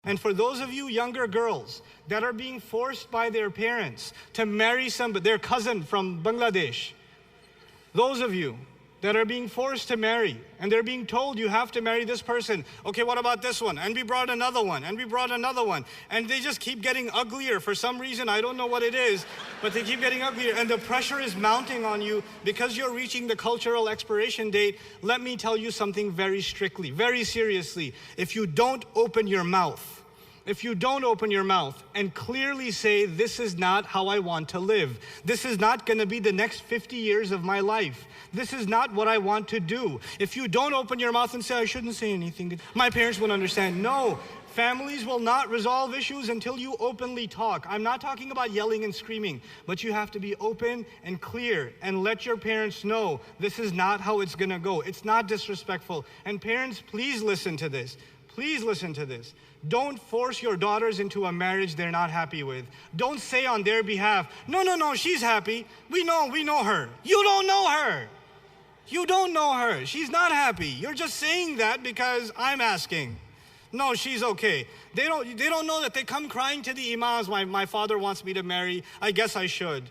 And for those of you younger girls that are being forced by their parents to marry their cousin from Bangladesh, those of you that are being forced to marry, and they're being told you have to marry this person. Okay, what about this one? And we brought another one, and we brought another one. And they just keep getting uglier for some reason. I don't know what it is, but they keep getting uglier. And the pressure is mounting on you because you're reaching the cultural expiration date. Let me tell you something very strictly, very seriously. If you don't open your mouth, and clearly say, this is not how I want to live. This is not going to be the next 50 years of my life. This is not what I want to do. If you don't open your mouth and say, I shouldn't say anything, my parents won't understand. No, families will not resolve issues until you openly talk. I'm not talking about yelling and screaming, but you have to be open and clear and let your parents know this is not how it's going to go. It's not disrespectful. And parents, please listen to this. Please listen to this. Don't force your daughters into a marriage they're not happy with. Don't say on their behalf, no, she's happy. We know her. You don't know her. You don't know her. She's not happy. You're just saying that because I'm asking. No, she's okay. They don't know that they come crying to the imams, my father wants me to marry, I guess I should.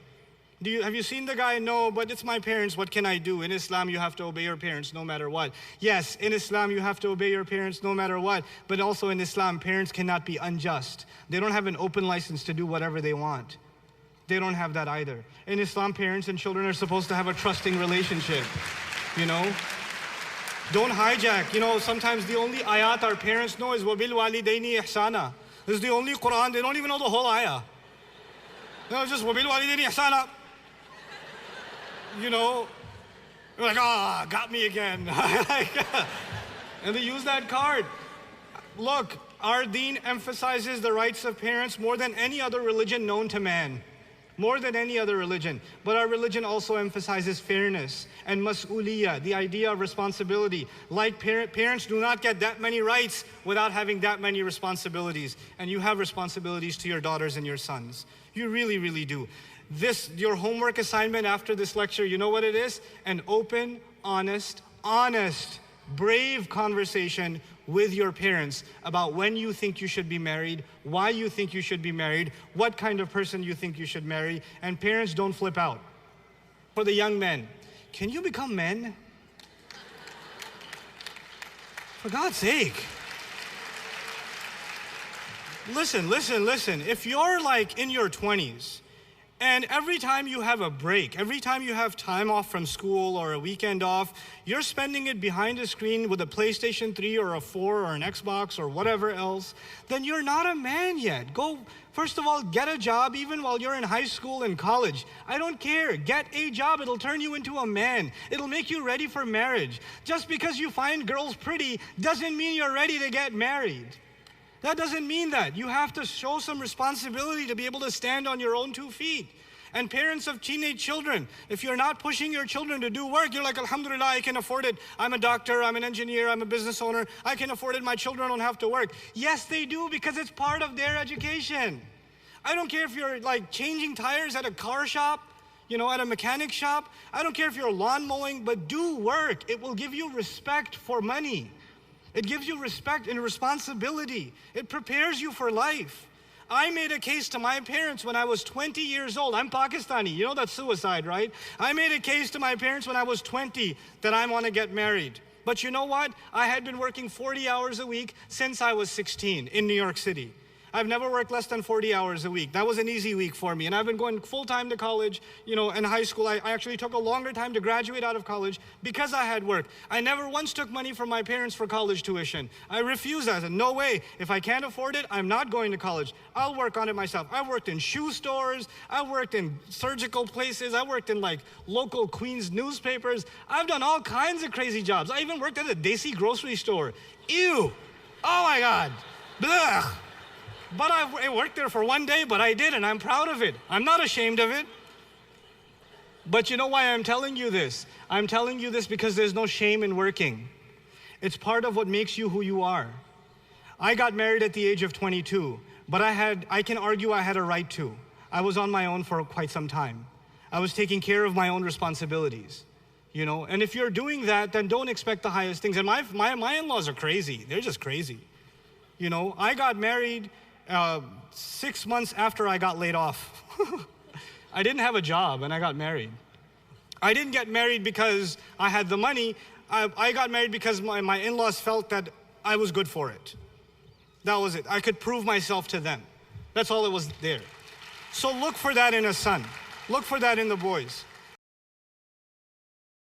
Have you seen the guy? No, but it's my parents, what can I do? In Islam, you have to obey your parents no matter what. Yes, in Islam, you have to obey your parents no matter what. But also in Islam, parents cannot be unjust. They don't have an open license to do whatever they want. They don't have that either. In Islam, parents and children are supposed to have a trusting relationship, you know? Don't hijack. You know, sometimes the only ayat our parents know is وَبِالْوَالِدَيْنِ إِحْسَانًا. This is the only Quran. They don't even know the whole ayah. No, just وَبِالْوَالِدَيْنِ إِحْسَانًا. You know, you're like, got me again. And they use that card. Look, our deen emphasizes the rights of parents more than any other religion known to man. More than any other religion. But our religion also emphasizes fairness and mas'uliyah, the idea of responsibility. Like parents do not get that many rights without having that many responsibilities. And you have responsibilities to your daughters and your sons. You really, really do. Your homework assignment after this lecture, you know what it is? An open, honest, brave conversation with your parents about when you think you should be married, why you think you should be married, what kind of person you think you should marry, and parents, don't flip out. For the young men, can you become men? For God's sake. Listen. If you're like in your 20s, and every time you have a break, every time you have time off from school or a weekend off, you're spending it behind a screen with a PlayStation 3 or a 4 or an Xbox or whatever else, then you're not a man yet. Go, first of all, get a job even while you're in high school and college. I don't care. Get a job. It'll turn you into a man. It'll make you ready for marriage. Just because you find girls pretty doesn't mean you're ready to get married. That doesn't mean that. You have to show some responsibility to be able to stand on your own 2 feet. And parents of teenage children, if you're not pushing your children to do work, you're like, alhamdulillah, I can afford it. I'm a doctor, I'm an engineer, I'm a business owner. I can afford it, my children don't have to work. Yes, they do, because it's part of their education. I don't care if you're like changing tires at a car shop, you know, at a mechanic shop. I don't care if you're lawn mowing, but do work. It will give you respect for money. It gives you respect and responsibility. It prepares you for life. I made a case to my parents when I was 20 years old. I'm Pakistani, you know that's suicide, right? I made a case to my parents when I was 20 that I want to get married. But you know what? I had been working 40 hours a week since I was 16 in New York City. I've never worked less than 40 hours a week. That was an easy week for me. And I've been going full-time to college, you know, in high school. I actually took a longer time to graduate out of college because I had work. I never once took money from my parents for college tuition. I refused that. I said, no way. If I can't afford it, I'm not going to college. I'll work on it myself. I worked in shoe stores. I worked in surgical places. I worked in like local Queens newspapers. I've done all kinds of crazy jobs. I even worked at a Desi grocery store. Ew. Oh my God. Blech. But I worked there for one day, but I did, and I'm proud of it. I'm not ashamed of it. But you know why I'm telling you this? I'm telling you this because there's no shame in working. It's part of what makes you who you are. I got married at the age of 22, but I can argue I had a right to. I was on my own for quite some time. I was taking care of my own responsibilities, you know? And if you're doing that, then don't expect the highest things. And my in-laws are crazy. They're just crazy. You know, I got married 6 months after I got laid off. I didn't have a job and I got married. I didn't get married because I had the money. I got married because my in-laws felt that I was good for it. That was it. I could prove myself to them. That's all it was there. So look for that in a son. Look for that in the boys.